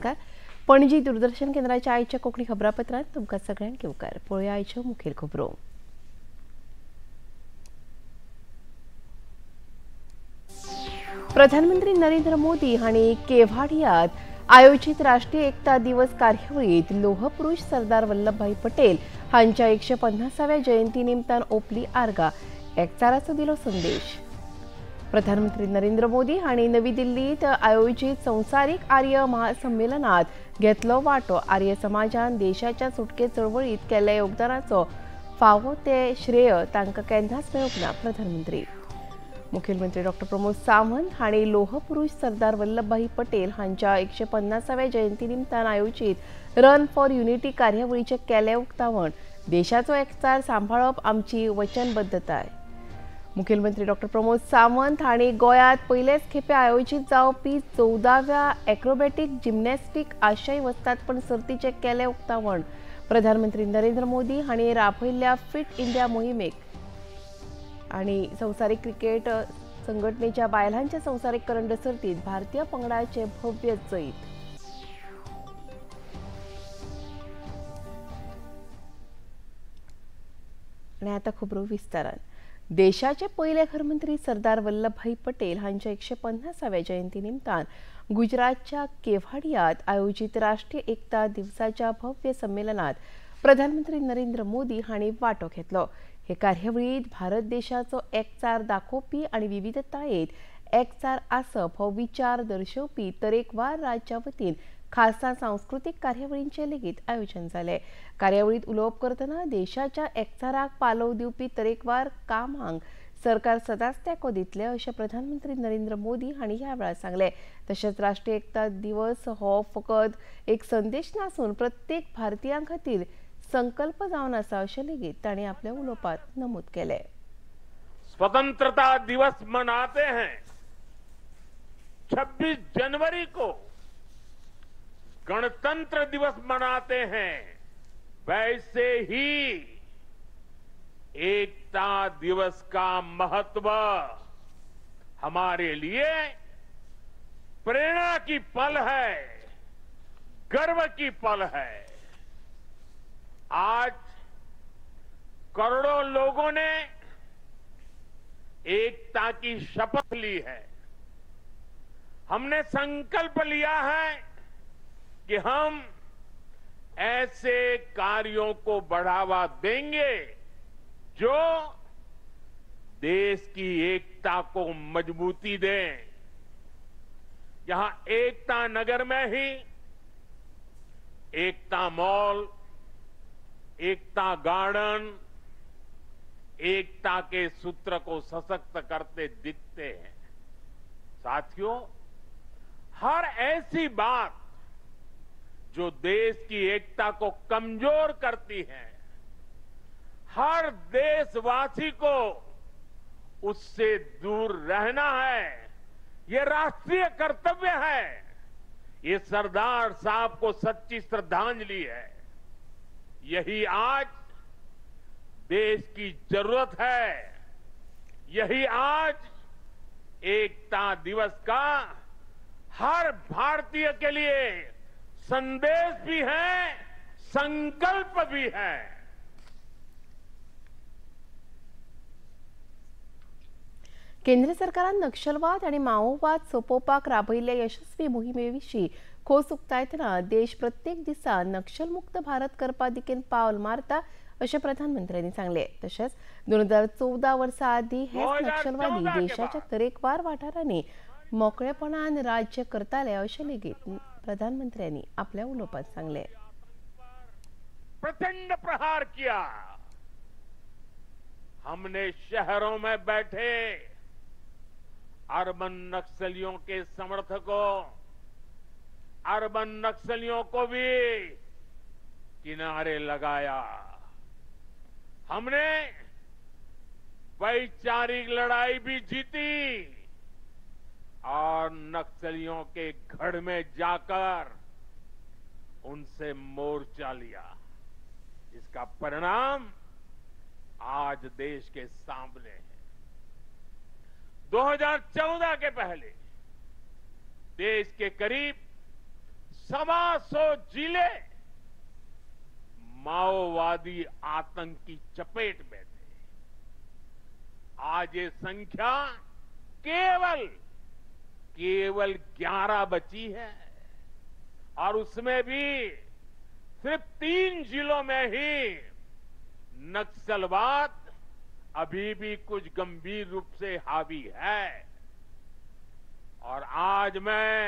नमस्कार. पणजी दूरदर्शन केंद्राच्या आयच्या कोंकणी खबरापत्रांत तुमकां सगळ्यांक येवकार. पळोवया आयच्यो मुखेल खबरो. प्रधानमंत्री नरेंद्र मोदी हांणी केवाडियात आयोजित राष्ट्रीय एकता दिवस कार्यावळीत लोह पुरुष सरदार वल्लभभाई पटेल हांच्या 150व्या जयंती निमतान ओपली आर्गां एकचाराचो दिलो संदेश. प्रधानमंत्री नरेंद्र मोदी हांणी नवी दिल्लीत आयोजित संवसारीक आर्य महासंमेलनात घेतलो वांटो. आर्य समाजान देशाच्या सुटके चळवळीत केल्ल्या योगदानाचो फावो ते श्रेय तांकां केन्नाच मेळूंक ना. प्रधानमंत्री मुखेलमंत्री डॉ. प्रमोद सावंत हांणी लोह पुरुष सरदार वल्लभभाई पटेल हांच्या 150व्या जयंती निमतान आयोजित रन फॉर युनिटी कार्यावळीचें केलें उक्तावण. देशाचो एकचार सांबाळप आमची वचनबद्धताय. मुखेलमंत्री डॉ. प्रमोद सावंत हांणी गोंयांत पयलेच खेपे आयोजीत जावपी 14व्या एक्रोबॅटिक जिमनॅस्टीक आशियाई वस्तादपण सर्तीचें केलें उक्तावण. प्रधानमंत्री नरेंद्र मोदी हांणी राबयल्ल्या फिट इंडिया मोहिमेक आनी संवसारीक क्रिकेट संघटनेच्या बायलांच्या संवसारीक करंड सर्तीत भारतीय पंगडाचे भव्य जैत. आनी आतां खबरो विस्तारान. देशाचे पयले घरमंत्री सरदार वल्लभभाई पटेल हांच्या 150व्या जयंती निमतान गुजरातच्या केवाडियात आयोजित राष्ट्रीय एकता दिवसाच्या भव्य संमेलनात प्रधानमंत्री नरेंद्र मोदी हांणी वांटो घेतलो. हे कार्यावळीत भारत देशाचो एकचार दाखोवपी आनी विविधतायेंत एकचार आसप हो विचार दर्शवपी तरेकवार राज्यां वतीन खासा सांस्कृतीक कार्यावळींचे लेगीत आयोजन जालें. कार्यावळीत उलोवप करतना देशाच्या एकचाराक पालव दिवपी तरेकवार कामांक सरकार सदांच तेंको दितले अशें प्रधानमंत्री नरेंद्र मोदी हांणी ह्या वेळार सांगलें. तशेंच राष्ट्रीय एकता दिवस हो फकत एक संदेश नासून प्रत्येक भारतीयां खातीर संकल्प जावन आसा अशें लेगीत तांणी आपल्या उलोवपांत नमूद केलें. स्वतंत्रता दिवस मनाते हैं, 26 जनवरी को गणतंत्र दिवस मनाते हैं, वैसे ही एकता दिवस का महत्व हमारे लिए प्रेरणा की पल है, गर्व की पल है. आज करोड़ों लोगों ने एकता की शपथ ली है. हमने संकल्प लिया है कि हम ऐसे कार्यों को बढ़ावा देंगे जो देश की एकता को मजबूती दें. यहां एकता नगर में ही एकता मॉल, एकता गार्डन एकता के सूत्र को सशक्त करते दिखते हैं. साथियों, हर ऐसी बात जो देश की एकता को कमजोर करती है, हर देशवासी को उससे दूर रहना है. ये राष्ट्रीय कर्तव्य है. ये सरदार साहब को सच्ची श्रद्धांजलि है. यही आज देश की जरूरत है. यही आज एकता दिवस का हर भारतीय के लिए संदेश भी है, संकल्प भी है. केंद्र सरकारान नक्षलवाद आनी माओवाद सोंपोवपाक राबयल्ले यशस्वी मोहिमेविशीं खोस उक्तायतना देश प्रत्येक दिसा नक्षलमुक्त भारत करपा दिकेन पावल मारता अशें प्रधानमंत्र्यांनी सांगलें. तशेंच 2014 वर्सा आदीं हेच नक्षलवादी देशाच्या तरेकवार वाठारांनी मोकळेपणान राज्य करताले अशें लेगीत प्रधानमंत्र्यांनी आपल्या उलोवपांत सांगलें. प्रचंड प्रहार किया. हमने शहरों में बैठे अर्बन नक्सलियों के समर्थकों, अर्बन नक्सलियों को भी किनारे लगाया. हमने वैचारिक लड़ाई भी जीती और नक्सलियों के गढ़ में जाकर उनसे मोर्चा लिया. इसका परिणाम आज देश के सामने है. 2014 के पहले देश के करीब 125 जिले माओवादी आतंक की चपेट में थे। आज ये संख्या केवल 11 बची है और उसमें भी सिर्फ 3 जिलों में ही नक्सलवाद अभी भी कुछ गंभीर रूप से हावी है। और आज मैं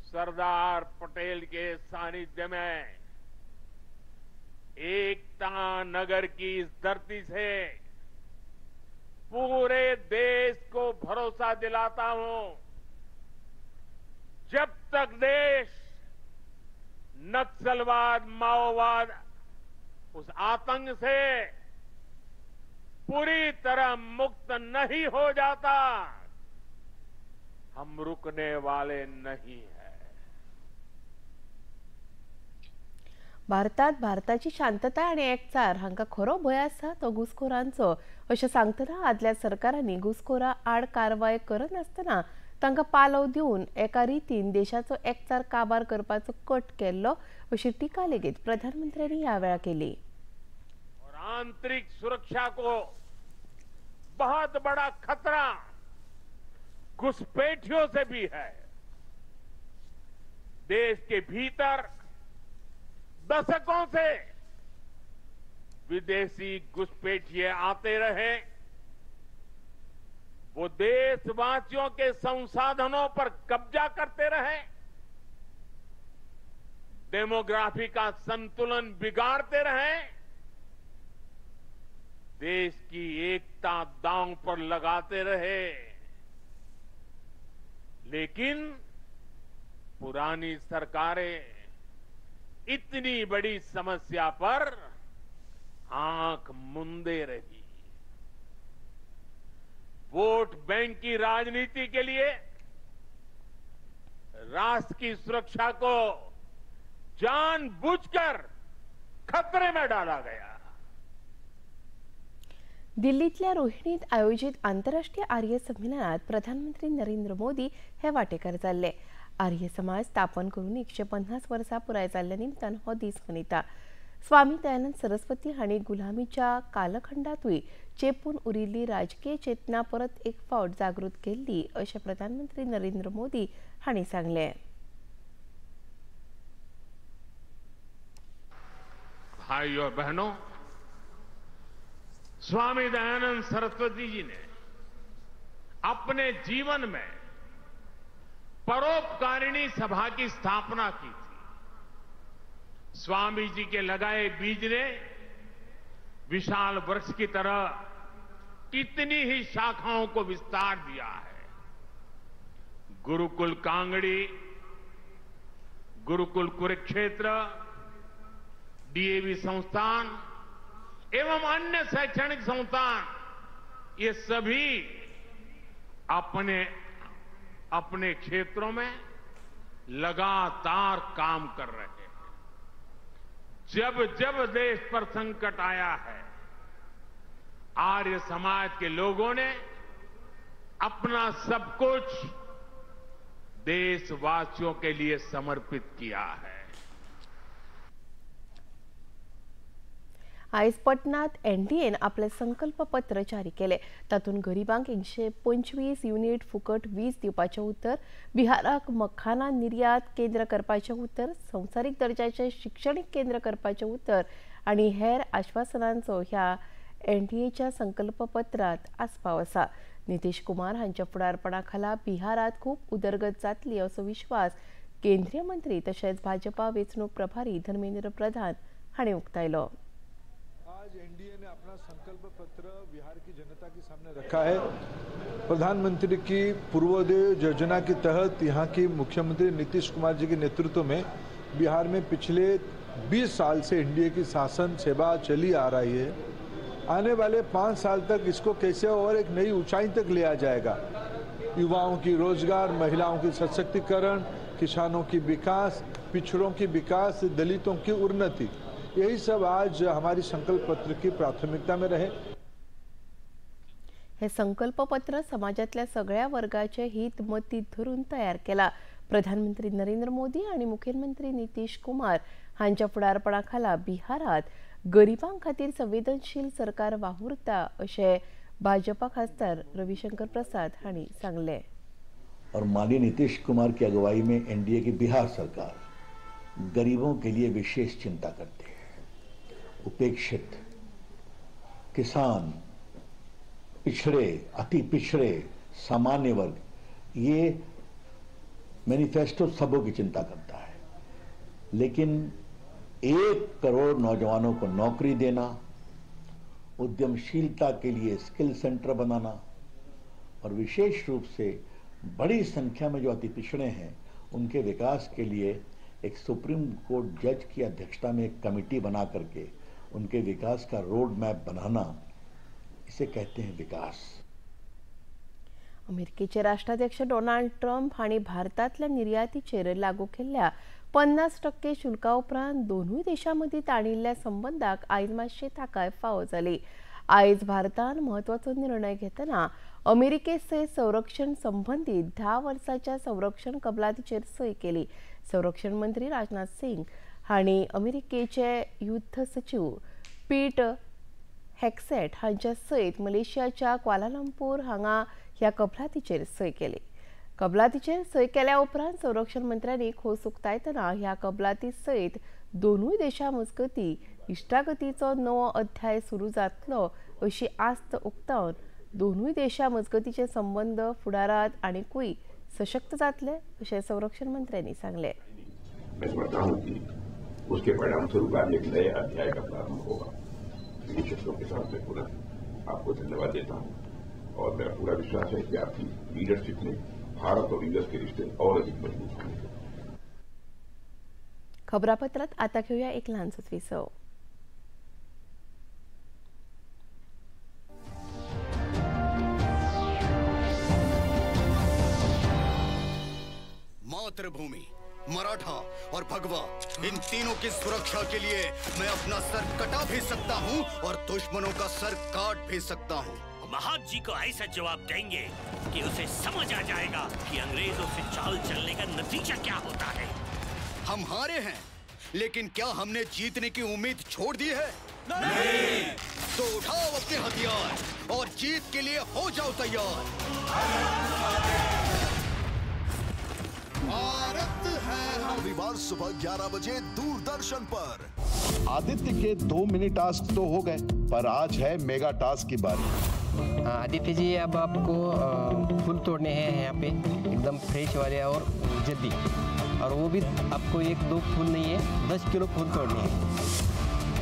सरदार पटेल के सानिध्य में एकता नगर की इस धरती से पूरे देश को भरोसा दिलाता हूं, जब तक देश नक्सलवाद, माओवाद, उस आतंक से पूरी तरह मुक्त नहीं हो जाता, हम रुकने वाले नहीं हैं। भारतात भारताची शांतता आणि एकचार हांका खरो भंय आसा तो घुसखोरांचो अशें सांगतना आदल्या सरकारांनी घुसखोरां आड कारवाय करनासतना तांकां पालव दिवन एका रितीन देशाचो एकचार काबार करपाचो कट केल्लो अशी टिका लेगीत प्रधानमंत्र्यांनी ह्या वेळा केली। और आंतरिक सुरक्षा को बहुत बड़ा खतरा घुसपैठियों से भी है। देश के भीतर दशकों से विदेशी घुसपैठिए आते रहे, वो देशवासियों के संसाधनों पर कब्जा करते रहे, डेमोग्राफी का संतुलन बिगाड़ते रहे, देश की एकता दांव पर लगाते रहे। लेकिन पुरानी सरकारें इतनी बड़ी समस्या पर आंख मूंदे रही। वोट बैंक की राजनीति के लिए राष्ट्र की सुरक्षा को जानबूझकर खतरे में डाला गया। दिल्लीतल्या रोहिणीत आयोजित आंतरराष्ट्रीय आर्य संमेलनात प्रधानमंत्री नरेंद्र मोदी हे वाटेकार जाल्ले। आर्य समाज स्थापन करून 150 वर्सां पुराय जाल्ल्या निमतान हो दीस मनयता। स्वामी दयानंद सरस्वती हांणी गुलामीच्या कालखंडातूय चेपून उरिल्ली राजकीय चेतना परत एक फावट जागृत केल्ली अशें प्रधानमंत्री नरेंद्र मोदी हांणी सांगलें। भाइयों और बहनों, स्वामी दयानंद सरस्वती जी ने अपने जीवन में परोपकारिणी सभा की स्थापना की थी। स्वामी जी के लगाए बीज ने विशाल वृक्ष की तरह कितनी ही शाखाओं को विस्तार दिया है। गुरुकुल कांगड़ी, गुरुकुल कुरुक्षेत्र, डीएवी संस्थान एवं अन्य शैक्षणिक संस्थान, ये सभी अपने अपने क्षेत्रों में लगातार काम कर रहे हैं। जब जब देश पर संकट आया है, आर्य समाज के लोगों ने अपना सब कुछ देशवासियों के लिए समर्पित किया है। आयज पटनात एनडीएन आपले संकल्प पत्र जारी केले। तातूंत गरीबांक 125 युनिट फुकट वीज दिवपाचें उतर, बिहाराक मखाना निर्यात केंद्र करपाचें उतर, संवसारीक दर्जाचें शिक्षणीक केंद्र करपाचें उतर आनी हेर आश्वासनांचो ह्या एनडीएच्या संकल्प पत्रांत आस्पाव आसा। नितीश कुमार हांच्या फुडारपणा खाला बिहारात खूब उदरगत जातली असो विश्वास केंद्रीय मंत्री तशेंच भाजपा वेंचणूक प्रभारी धर्मेंद्र प्रधान हांणी उक्तायलो। आज एनडीए ने अपना संकल्प पत्र बिहार की जनता के सामने रखा है। प्रधानमंत्री की पूर्वोदय योजना के तहत यहाँ की मुख्यमंत्री नीतीश कुमार जी के नेतृत्व में बिहार में पिछले 20 साल से एनडीए की शासन सेवा चली आ रही है। आने वाले 5 साल तक इसको कैसे और एक नई ऊंचाई तक लिया जाएगा। युवाओं की रोजगार, महिलाओं की सशक्तिकरण, किसानों की विकास, पिछड़ों की विकास, दलितों की उन्नति, यही सब आज हमारी संकल्प पत्र की प्राथमिकता में रहे। हे संकल्प पत्र समाजातल्या सगळ्या वर्गाचे हित मतीत धरून तयार केला। प्रधानमंत्री नरेंद्र मोदी आणि मुख्यमंत्री नितीश कुमार हांच्या फुडारपणाखाला बिहारात गरिबां खातीर संवेदनशील सरकार वावुरता अशें भाजपा खासदार रविशंकर प्रसाद हांणी सांगले। और माननीय नीतीश कुमार की अगुवाई में एनडीए की बिहार सरकार गरीबों के लिए विशेष चिंता करती है। उपेक्षित किसान, पिछड़े, अति पिछड़े, सामान्य वर्ग, ये मैनिफेस्टो सबों की चिंता करता है, लेकिन 1 करोड़ नौजवानों को नौकरी देना, उद्यमशीलता के लिए स्किल सेंटर बनाना और विशेष रूप से बड़ी संख्या में जो अति पिछड़े हैं उनके विकास के लिए एक सुप्रीम कोर्ट जज की अध्यक्षता में एक कमेटी बना करके उनके विकास का रोड मैप बनाना, इसे कहते हैं विकास। अमेरिकेचे राष्ट्राध्यक्ष डोनाल्ड ट्रम्प हांणी भारतातल्या निर्यातीचेर लागू केल्ल्या 50% शुल्का उपरांत दोनूय देशांमदीं ताणिल्ल्या संबंधाक आयज मातशी थाकाय फावो जाली। आयज भारतान म्हत्वाचो निर्णय घेतना अमेरिकेसयत संरक्षण संबंधीत 10 वर्सांच्या संरक्षण कबलातीचेर सय केली। संरक्षण मंत्री राजनाथ सिंग हांणी अमेरिकेचे युद्ध सचिव पीट हेक्सेट हांच्या सयत मलेशियाच्या क्वालालंपूर हांगा ह्या कबलातीचेर सय केली। कबलातीचेर सय केल्या उपरांत संरक्षण मंत्र्यांनी खोस उक्तायतना ह्या कबलाती सयत दोनूय देशां मजगतीं इश्टागतीचो नवो अध्याय सुरू जातलो अशी आस्त उक्तावन दोनूय देशां मजगतीचे संबंध फुडारात आनीकूय सशक्त जातले अशें संरक्षण मंत्र्यांनी सांगले। मैं समझता हूं कि उसके परिणाम स्वरूप आज एक नए अध्याय का प्रारंभ होगा। इन शब्दों के साथ मैं पुनः आपको धन्यवाद देता हूं और मेरा पूरा विश्वास है कि आपकी लीडरशिप में भारत और यूएस के रिश्ते और अधिक मजबूत होंगे। खबरापत्रात आता घेऊया एक लहानसो विसव। मातृभूमि, मराठा और भगवा, इन तीनों की सुरक्षा के लिए मैं अपना सर कटा भी सकता हूं और दुश्मनों का सर काट भी सकता हूं। महात्मा जी को ऐसा जवाब देंगे कि उसे समझ आ जाएगा कि अंग्रेजों से चाल चलने का नतीजा क्या होता है। हम हारे हैं, लेकिन क्या हमने जीतने की उम्मीद छोड़ दी है? नहीं। तो उठाओ अपने हथियार और जीत के लिए हो जाओ तैयार। भारत है रविवार सुबह 11 बजे दूरदर्शन पर। आदित्य के 2 मिनी टास्क तो हो गए, पर आज है मेगा टास्क की बारी। आदित्य जी, अब आपको फूल तोड़ने हैं यहाँ पे, एकदम फ्रेश वाले और जल्दी, और वो भी आपको 1-2 फूल नहीं है, 10 किलो फूल तोड़ने हैं।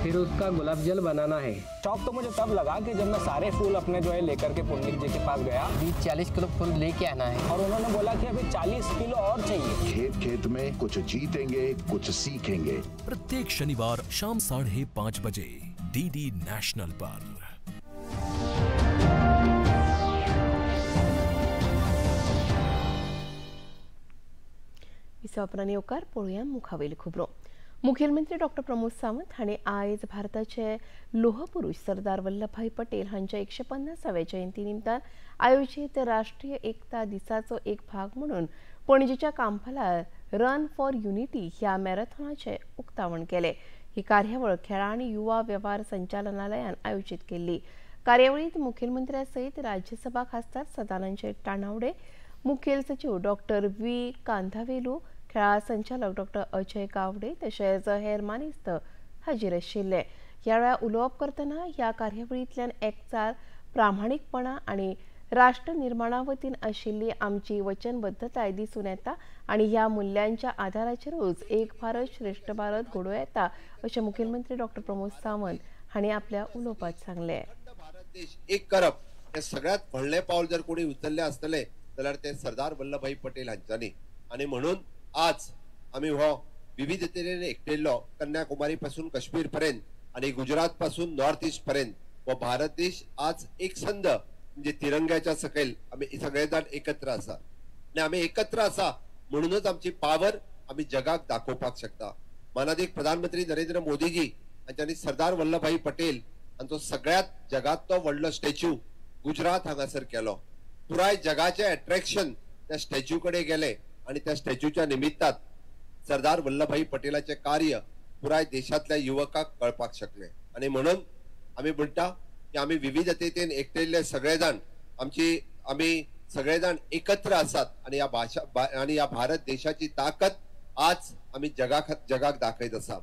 फिर उसका गुलाब जल बनाना है। शौक तो मुझे तब लगा कि जब मैं सारे फूल अपने जो है लेकर के पंडित जी के पास गया। 40 किलो फूल लेके आना है और उन्होंने बोला कि अभी 40 किलो और चाहिए। खेत खेत में कुछ जीतेंगे, कुछ सीखेंगे। प्रत्येक शनिवार शाम 5:30 बजे डीडी नेशनल पर। विसावपरांनी उपकार पळोवया मुखावेली खबरो। मुखेलमंत्री डॉक्टर प्रमोद सावंत हांणी आयज भारताचे लोह पुरुष सरदार वल्लभभाई पटेल हांच्या 150व्या जयंती निमतान आयोजित राष्ट्रीय एकता दिसाचो एक भाग म्हणून पणजेच्या कांपालार रन फॉर युनिटी ह्या मॅरेथॉनाचे उक्तावण केले। ही कार्यावळ खेळां आनी युवा वेव्हार संचालनालयान आयोजित केल्ली। कार्यावळीत मुखेलमंत्र्या सयत राज्यसभा खासदार सदानंद तानावडे, मुखेल सचिव डॉक्टर व्ही कांथावेलू, खेळा संचालक डॉक्टर अजय गावडे तशेंच हेर मानेस्त हाजीर आशिल्ले। ह्या वेळार उलोवप करतना ह्या कार्यावळींतल्यान एकचार, प्रामाणीकपणा आनी राष्ट्र निर्माणा वतीन आशिल्ली आमची वचनबद्धताय दिसून येता आनी ह्या मुल्यांच्या आधाराचेरूच एक भारत श्रेष्ठ भारत घडोवन येता अशें मुखेलमंत्री डॉक्टर प्रमोद सावंत हांणी आपल्या उलोवपांत सांगले। भारत देश एक करप हे सगळ्यात व्हडले पावल जर कोणी उचलले आसतले जाल्यार ते सरदार वल्लभभाई पटेल हांच्यांनी, आनी म्हणून आज आम्ही हो विविधतेने एकटेल्लो कन्याकुमारी पासून काश्मीर पर्यंत आणि गुजरात पासून नॉर्थ ईस्ट पर्यंत वो भारत देश आज एक संद म्हणजे तिरंग्याच्या सकयल आम्ही सगळे जण एकत्र आसा आणि आम्ही एकत्र आसा म्हणूनच आमची पावर आम्ही जगाक दाखोवपाक शकता। माननीय प्रधानमंत्री नरेंद्र मोदीजी हांच्यांनी सरदार वल्लभभाई पटेल हांचो सगळ्यात जगातलो व्हडलो स्टॅच्यू गुजरात हांगासर केलो। पुराय जगाचे अट्रॅक्शन त्या स्टॅच्यू कडे गेले आणि त्या स्टॅच्यूच्या निमित्तात सरदार वल्लभभाई पटेलाचे कार्य पुराय देशातल्या युवकांक कळपाक शकले आणि म्हणून आम्ही म्हणटा की आम्ही विविधतेतून एकटेले सगळेजण आम्ही सगळेजण एकत्र असतात आणि या भाषा आणि या भारत देशाची ताकद आज आम्ही जगाक दाखयत आसा.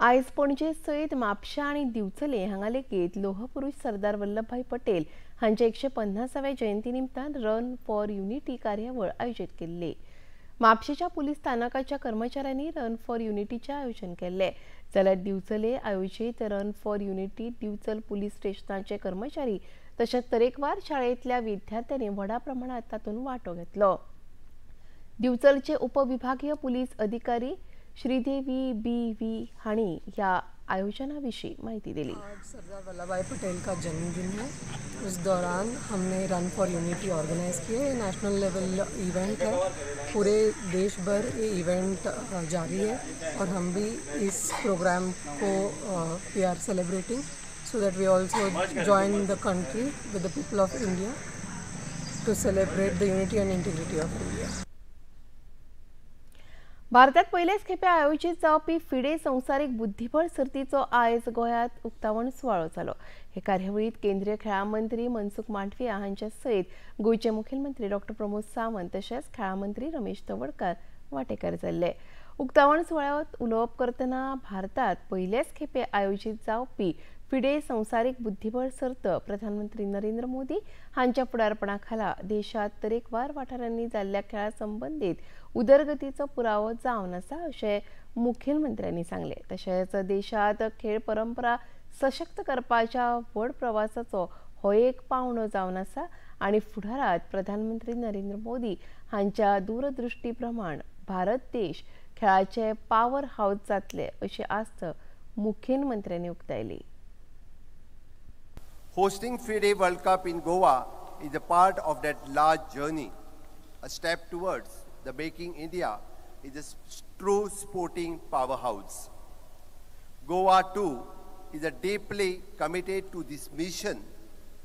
आयज पणजे सयत म्हापशा आणि दिवचले हांगा लेगीत लोह पुरुष सरदार वल्लभभाई पटेल हांच्या 150व्या जयंती निमतान रन फॉर युनिटी कार्यावळ आयोजित केल्ली. म्हापशेच्या पुलीस स्थानकाच्या कर्मचाऱ्यांनी रन फॉर युनिटीचे आयोजन केले जाल्यार दिवचले आयोजित run for unity Divchal police स्टेशनाचे कर्मचारी तशेंच तरेकवार शाळेंतल्या विद्यार्थ्यांनी व्हडा प्रमाणात तातूंत वांटो घेतलो. दिवचलचे उपविभागीय पुलीस अधिकारी श्रीदेवी बी.व्ही. हाणी ह्या आयोजनाविषयी माहिती दिली. सरदार वल्लभभाई पटेल का जन्मदिन है. उस दौरान हमने रन फॉर यूनिटी ऑर्गेनाइज किए. ये नेशनल लेवल इवेंट है. पूरे देश भर ये इवेंट जारी है और हम भी इस प्रोग्राम को we are celebrating so that we also join the country with the people of India to celebrate the unity and integrity of India. भारतात पहिलेच खेपे आयोजित जावपी फिडे संवसारीक बुद्धीबळ सर्तीचो आयज गोंयांत उक्तावण सुवाळो जालो. हे कार्यावळीत केंद्रीय खेळां मंत्री मनसुख मांडविया हांचे सयत गोंयचे मुखेलमंत्री डॉ. प्रमोद सावंत तशेंच खेळां मंत्री रमेश तवडकार वांटेकार जाल्ले. उक्तावण सुवाळ्यांत उलोवप करतना भारतात पहिलेच खेपे आयोजित जावपी फिडे संवसारीक बुद्धीबळ सर्त प्रधानमंत्री नरेंद्र मोदी हांच्या फुडारपणा खाला देशात तरेकवार वाठारांनी जाल्ल्या खेळा संबंधीत उदरगतीचो पुरावो जावन आसा अशें मुखेलमंत्र्यांनी सांगले. तशेंच देशात खेळ परंपरा सशक्त करपाच्या व्हड प्रवासाचो हो एक पावंडो जावन आसा आनी फुडारात प्रधानमंत्री नरेंद्र मोदी हांच्या दूरदृष्टी प्रमाण भारत देश खेळाचे पॉवर हाऊस जातले अशी आस्त मुखेलमंत्र्यांनी उक्तायली. Hosting FIDE World Cup in Goa is a part of that large journey, a step towards the making India is a true sporting powerhouse. Goa too is a deeply committed to this mission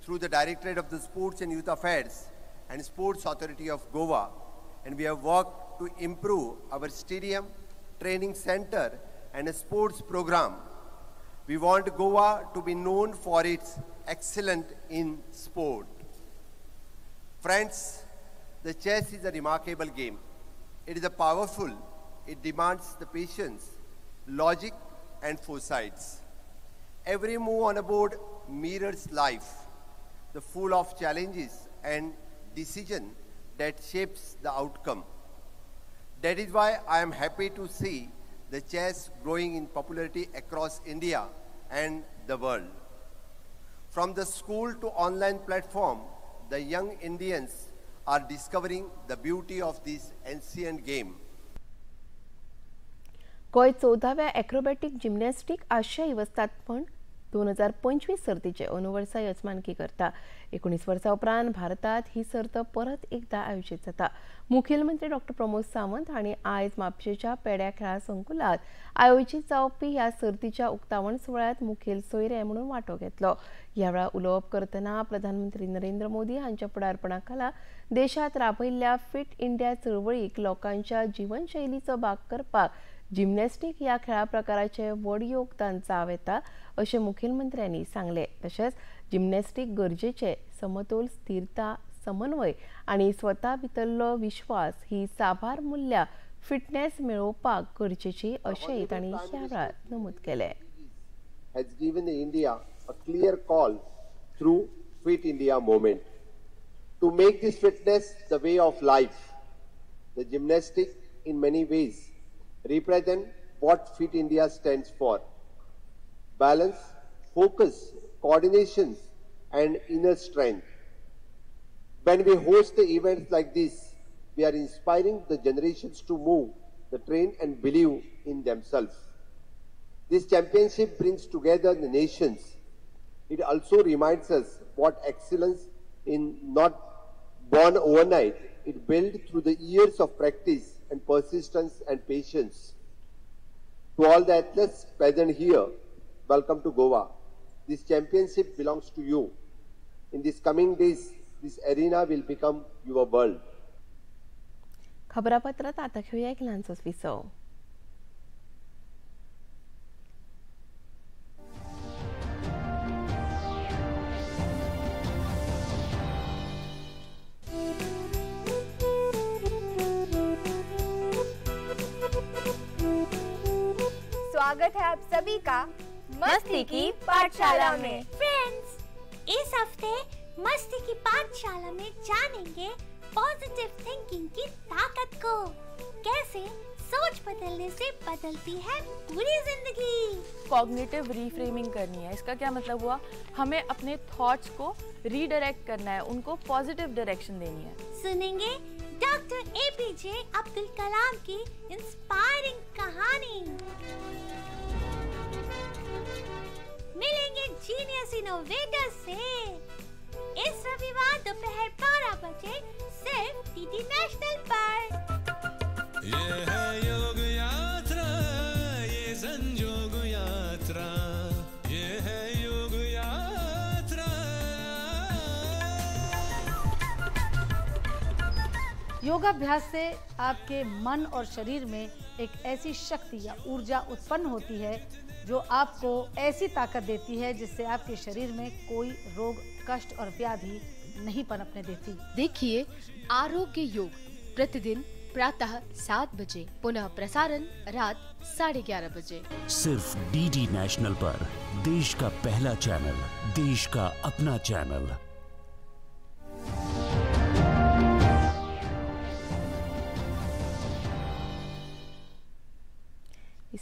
through the Directorate of the Sports and Youth Affairs and Sports Authority of Goa, and we have worked to improve our stadium, training center and a sports program. We want Goa to be known for its excellence in sport. Friends, the chess is a remarkable game. It is a powerful. It demands the patience, logic and foresights. Every move on a board mirrors life, the full of challenges and decision that shapes the outcome. That is why I am happy to see the chess growing in popularity across India and the world. From the school to online platform, the young Indians are discovering the beauty of this ancient game. Goa 14व्या ॲक्रोबॅटिक gymnastic आशियाई वस्तादपण 2025 सर्तीचे अनुवर्सा यजमानकी करता. 19 वर्सां उपरांत भारतात ही सर्त परत एकदा आयोजित जाता. मुखेलमंत्री डॉ. प्रमोद सावंत हांणी आयज म्हापशेच्या पेड्या खेळा संकुलात आयोजित जावपी ह्या सर्तीच्या उक्तावण सुवाळ्यांत मुखेल सोयरे म्हणून वांटो घेतलो. ह्या वेळार उलोवप करतना प्रधानमंत्री नरेंद्र मोदी हांच्या फुडारपणा खाला देशात राबयिल्ल्या फिट इंडिया चळवळीक लोकांच्या जीवनशैलीचो भाग करपाक जिमनॅस्टिक ह्या खेळा प्रकाराचे व्हड योगदान जाव येता अशें मुखेलमंत्र्यांनी सांगले. तशेंच जिमनॅस्टिक गरजेचे समतोल, स्थिरता, समन्वय आनी स्वता भितरलो विश्वास ही साबार मूल्यां फिटनेस मेळोवपाक गरजेची अशेंय तांणी ह्या वेळार नमूद केलें. Has given India a clear call through Fit India movement to make this fitness the way of life. The gymnastic in many ways represent what Fit India stands for. Balance, focus, coordination and inner strength. When we host the events like this, we are inspiring the generations to move, the train and believe in themselves. This championship brings together the nations. It also reminds us what excellence is not born overnight. It built through the years of practice and persistence and patience. To all the athletes present here, welcome to Goa. This championship belongs to you. In these coming days, this arena will become your world. खबरापत्रात आता घेऊया एक ल्हानसो विसव. स्वागत है आप सभी का मस्ती की पाठशाला में. फ्रेंड्स, इस हफ्ते मस्ती की पाठशाला में जानेंगे पॉजिटिव थिंकिंग की ताकत को. कैसे सोच बदलने से बदलती है पूरी जिंदगी. कॉग्निटिव रीफ्रेमिंग करनी है. इसका क्या मतलब हुआ? हमें अपने थॉट्स को रीडायरेक्ट करना है, उनको पॉजिटिव डायरेक्शन देनी है. सुनेंगे डॉक्टर APJ अब्दुल कलाम की इंस्पायरिंग कहानी. मिलेंगे जीनियस इनोवेटर से. इस रविवार दोपहर 12 बजे सिर्फ DD नेशनल पर. ये है योग यात्रा, ये संयोग यात्रा, ये है योग यात्रा. योगाभ्यास से आपके मन और शरीर में एक ऐसी शक्ति या ऊर्जा उत्पन्न होती है जो आपको ऐसी ताकत देती है जिससे आपके शरीर में कोई रोग, कष्ट और व्याधि नहीं पनपने देती. देखिए आरोग्य योग प्रतिदिन प्रातः 7 बजे, पुनः प्रसारण रात 11:30 बजे. सिर्फ DD नेशनल पर. देश का पहला चैनल, देश का अपना चैनल.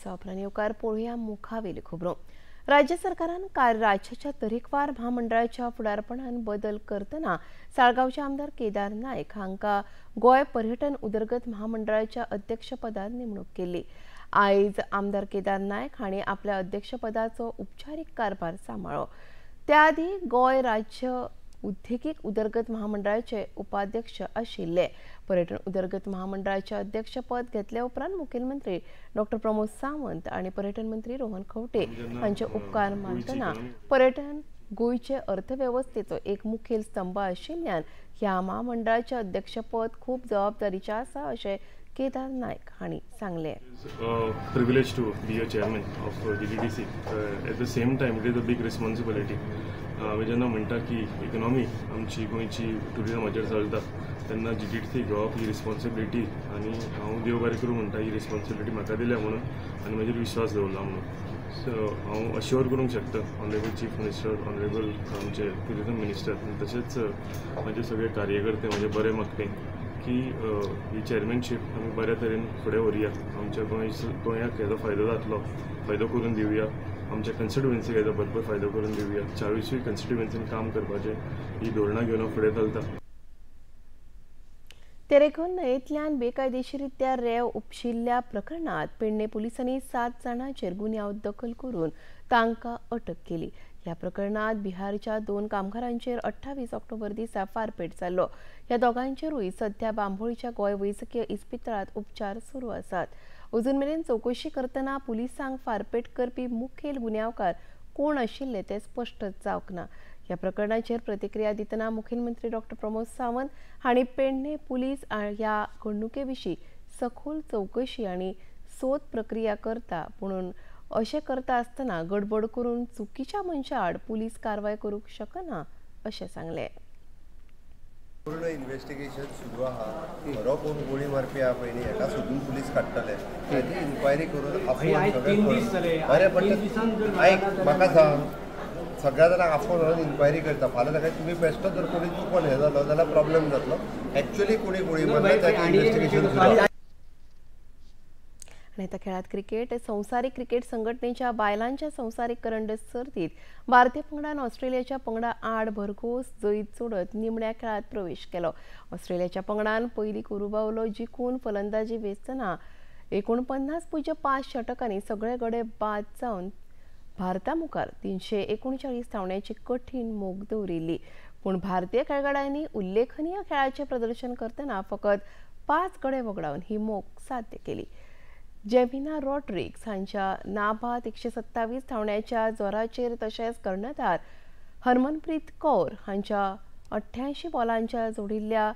उपरांत पळोवया मुखावेली खबरो. राज्य सरकारान काल राज्याच्या तरेकवार महामंडळाच्या फुडारपणान बदल करतना साळगांवचे आमदार केदार नायक हांका गोय पर्यटन उदरगत महामंडळाच्या अध्यक्षपदार नेमणूक केली. आयज आमदार केदार नायक हांणी आपल्या अध्यक्षपदाचो उपचारीक कारभार सांबाळ्ळो. त्या आदी गोय राज्य उद्देगीक उदरगत महामंडळाचे उपाध्यक्ष आशिल्ले. पर्यटन उदरगत महामंडळाचे अध्यक्षपद घेतल्या उपरांत मुखेलमंत्री डॉक्टर प्रमोद सावंत आणि पर्यटन मंत्री रोहन खंवटे हांचे उपकार मानतना पर्यटन गोंयचे अर्थव्यवस्थेचो एक मुखेल स्तंभ आशिल्ल्यान ह्या महामंडळाचे अध्यक्षपद खूप जबाबदारीचे आसा अशें केदार नायक हांणी सांगले. Privilege to be a chairman of DDDC. At the same time, it is a big responsibility. हांवें जेन्ना म्हणटा की इकॉनॉमी आमची गोंयची टुरिजमाचेर चलता तेन्ना DDDC घेवप ही रिस्पॉन्सिबिलिटी आनी हांव देव बरें करूं म्हणटा ही रिस्पॉन्सिबिलिटी म्हाका दिल्या म्हणून आनी म्हाजेर विश्वास दवरला म्हणून. सो हांव अश्योर करूंक शकता ऑनरेबल चीफ मिनिस्टर, ऑनरेबल आमचे टुरिजम मिनिस्टर आनी तशेंच म्हाजे सगळे कार्यकर्ते, म्हाजे बरे मागते की ही चेअरमॅनशीप आमी बऱ्या तरेन फुडें व्हरया. आमच्या गोंयाक हेजो फायदो जातलो, फायदो करून दिवया. आमच्या कन्स्टिट्युएन्सीक हेजो भरपूर फायदो करून दिवया. 40वी कन्स्टिट्युएन्सीन काम करपाचें ही धोरणां घेवन हांव फुडें चलता. तेरेखोल न्हंयेंतल्यान बेकायदेशीररित्या रेंव उपशिल्ल्या प्रकरणात पेडणे पुलिसांनी 7 जाणांचेर गुन्यांव दाखल करून तांकां अटक केली. ह्या प्रकरणात बिहारच्या 2 कामगारांचेर 28 ऑक्टोबर दिसा फारपेट जाल्लो. ह्या दोगांचेरूय सध्या बांबोळीच्या गोंय वैजकीय इस्पितळांत उपचार सुरू आसात. अजून मेरेन चौकशी करतना पुलिसांक फारपेट करपी मुखेल गुन्यांवकार कोण आशिल्ले ते स्पश्ट जावंक ना. ह्या प्रकरणाचेर प्रतिक्रिया दितना मुखेलमंत्री डॉक्टर प्रमोद सावंत हांणी पेडणे पुलीस ह्या घडणुके विशीं सखोल चौकशी आनी सोद प्रक्रिया करता, पूण अशें करता आसतना गडबड करून चुकीच्या मनशा आड पुलीस कारवाय करूंक शकना अशें सांगलें. पूर्ण इन्व्हेस्टिगेशन सुरू आहा. खरो कोण गोळी मारपी आहा पयलीं हेका सोदून पुलीस काडटले. ती इन्क्वायरी करून बरें पडटा. आयक म्हाका सांग, सगळ्या जाणांक आफोन व्हरून इन्क्वायरी करता. फाल्यां सकाळीं तुमी बेश्टो जर कोणी चुकोन हे जालो जाल्यार प्रॉब्लेम जातलो. एक्चुअली कोणी गोळी मारला त्याचें इन्व्हेस्टिगेशन सुरू आहा. आणि आता खेळात क्रिकेट. संवसारीक क्रिकेट संघटनेच्या बायलांच्या संवसारीक करंडक सर्तीत भारतीय पंगडान ऑस्ट्रेलियाच्या पंगडा आड भरघोस जैत जोडत निमण्या खेळात प्रवेश केलो. ऑस्ट्रेलियाच्या पंगडान पयली कुरुबावलो जिखून फलंदाजी वेचतना 49.5 षटकांनी सगळे गडे बाद जावन भारता मुखार 339 धांवड्यांची कठीण मोख दवरिल्ली. पूण भारतीय खेळगड्यांनी उल्लेखनीय खेळाचें प्रदर्शन करतना फकत 5 गडे वगडावन ही मोख साध्य केली. जेमिना रॉड्रिग्स हांच्या नाबाद 127 धांवड्यांच्या जोराचेर तशेंच कर्णधार हरमनप्रीत कौर हांच्या 88 बॉलांच्या जोडिल्ल्या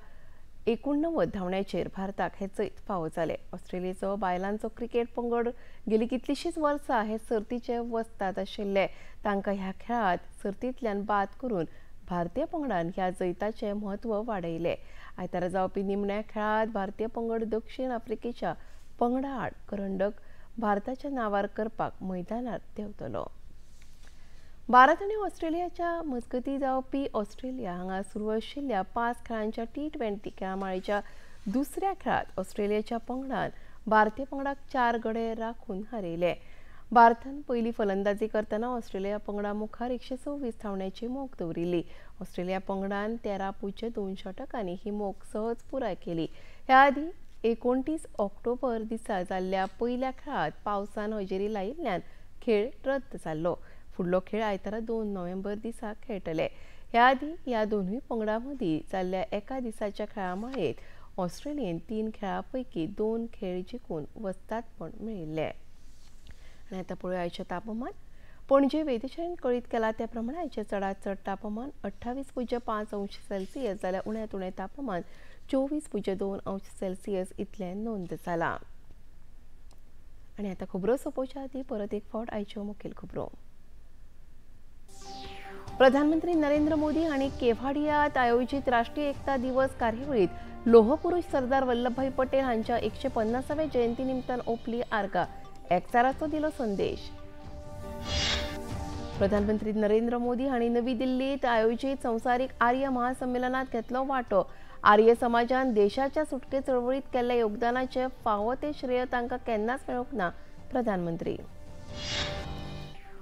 89 धांवड्यांचेर भारताक हे जैत फावो जाले. ऑस्ट्रेलियाचो बायलांचो क्रिकेट पंगड गेली कितलीशींच वर्सां हे सर्तीचे वस्ताद आशिल्ले. तांकां ह्या खेळांत सर्तींतल्यान बाद करून भारतीय पंगडान ह्या जैताचे म्हत्व वाडयले. आयतारा जावपी निमण्या खेळांत भारतीय पंगड दक्षिण आफ्रिकेच्या पंगडा आड करंडक भारताच्या नांवार करपाक मैदानार देंवतलो. भारत आनी ऑस्ट्रेलियाच्या मजगतीं जावपी ऑस्ट्रेलिया हांगा सुरू आशिल्ल्या 5 खेळांच्या T20 खेळामाळेच्या दुसऱ्या खेळांत ऑस्ट्रेलियाच्या पंगडान भारतीय पंगडाक 4 गडे राखून हारयले. भारतान पयली फलंदाजी करतना ऑस्ट्रेलिया पंगडा मुखार 126 धांवड्यांची मोख दवरिल्ली. ऑस्ट्रेलिया पंगडान 13.2 षटकांनी ही मोख सहज पुराय केली. ह्या आदी 29 ऑक्टोबर दिसा जाल्ल्या पयल्या खेळांत पावसान हजेरी लायिल्ल्यान खेळ रद्द जाल्लो. फुडलो खेळ आयतारा 2 नोव्हेंबर दिसा खेळटले. ह्या आदी ह्या दोनूय पंगडां मदीं जाल्ल्या एका दिसाच्या खेळामाळेंत ऑस्ट्रेलियेन 3 खेळां पैकी 2 खेळ जिखून वस्तादपण मेळयिल्लें. आनी आतां पळोवया आयचें तापमान. पणजे वेधशाळेन कळीत केला त्या प्रमाण आयचें चडांत चड तापमान 28.5 अंश सेल्सियस जाल्यार उण्यांत उणें तापमान 24.2 अंश सेल्सियस इतलें नोंद जालां. आनी आतां खबरो सोंपोवच्या आदीं परत एक फावट आयच्यो मुखेल खबरो. प्रधानमंत्री नरेंद्र मोदी हांणी केव्हाडियात आयोजित राष्ट्रीय एकता दिवस कार्यावळीत लोहपुरुष सरदार वल्लभभाई पटेल हांच्या 150व्या जयंती निमतान ओपली आर्गां. एकचाराचो दिलो संदेश. प्रधानमंत्री नरेंद्र मोदी हांणी नवी दिल्लीत आयोजित संवसारीक आर्य महासंमेलनात घेतलो वांटो. आर्य समाजान देशाच्या सुटके चळवळीत केल्ल्या योगदानाचे फावो ते श्रेय तांकां केन्नाच मेळूंक ना. प्रधानमंत्री.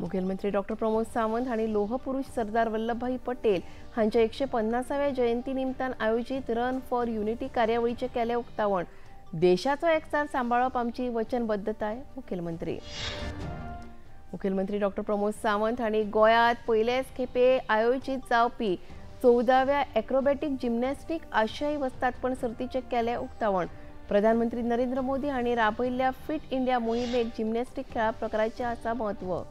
मुखेलमंत्री डॉक्टर प्रमोद सावंत हांणी लोहपुरुष सरदार वल्लभभाई पटेल हांच्या 150व्या जयंती निमतान आयोजित रन फॉर युनिटी कार्यावळीचे केले उक्तावण. देशाचो एकचार सांबाळप आमची वचनबद्धताय. मुखेलमंत्री. मुखेलमंत्री डॉक्टर प्रमोद सावंत हांणी गोंयांत पयलेच खेपे आयोजित जावपी 14व्या एक्रोबॅटिक जिमनॅस्टीक आशियाई वस्तादपण सर्तीचे केले उक्तावण. प्रधानमंत्री नरेंद्र मोदी हांणी राबयल्ल्या फिट इंडिया मोहिमेक जिमनॅस्टीक खेळा प्रकाराचें आसा म्हत्व.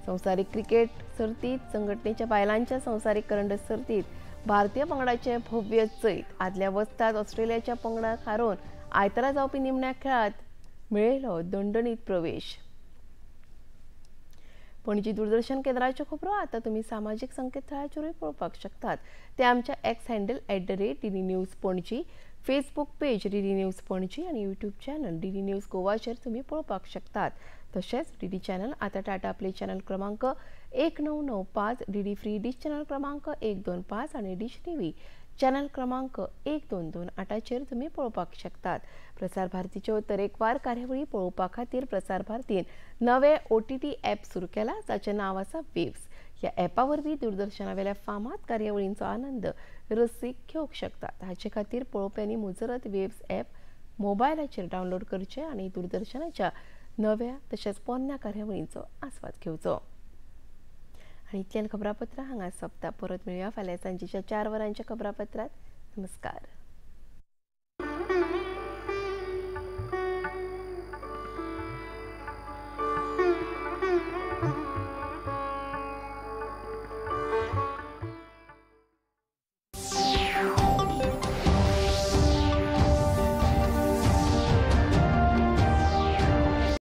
संवसारीक क्रिकेट सर्तीत संघटनेच्या बायलांच्या संवसारीक करंडक सर्तीत भारतीय पंगडाचे भव्य जैत. आदल्या वस्ताद ऑस्ट्रेलियाच्या पंगडाक हारोवन आयतारा जावपी निमण्या खेळांत मेळयलो दणदणीत प्रवेश. पणजी दूरदर्शन केंद्राच्यो खबरो आतां तुमी सामाजीक संकेतथळाचेरूय पळोवपाक शकतात. ते आमच्या x handle @DD news Panaji, Facebook page DD news Panaji आनी यूट्यूब चॅनल DD न्यूज गोवाचेर तुमी पळोवपाक शकतात. तशेंच DD चॅनल आतां टाटा प्ले चॅनल क्रमांक 1995, DD फ्री डिश चॅनल क्रमांक 125 आनी डिश टीव्ही चॅनल क्रमांक 1228चेर तुमी पळोवपाक शकतात. प्रसार भारतीच्यो तरेकवार कार्यावळी पळोवपा खातीर प्रसार भारतीन नवे OTT ॲप सुरू केला जाचें नांव आसा वेव्स. ह्या ॲपा वरवीं दूरदर्शनावेल्या फामाद कार्यावळींचो आनंद रसीक घेवंक शकतात. हाचे खातीर पळोवप्यांनी मुजरत वेव्स ॲप मोबायलाचेर डावनलोड करचें आनी दूरदर्शनाच्या नव्या तशेंच पोरण्या कार्यावळींचो आस्वाद घेवचो. आनी इतल्यान खबरापत्रां हांगा सोंपता. परत मेळुया फाल्यां सांजेच्या 4 वरांच्या खबरापत्रांत. नमस्कार.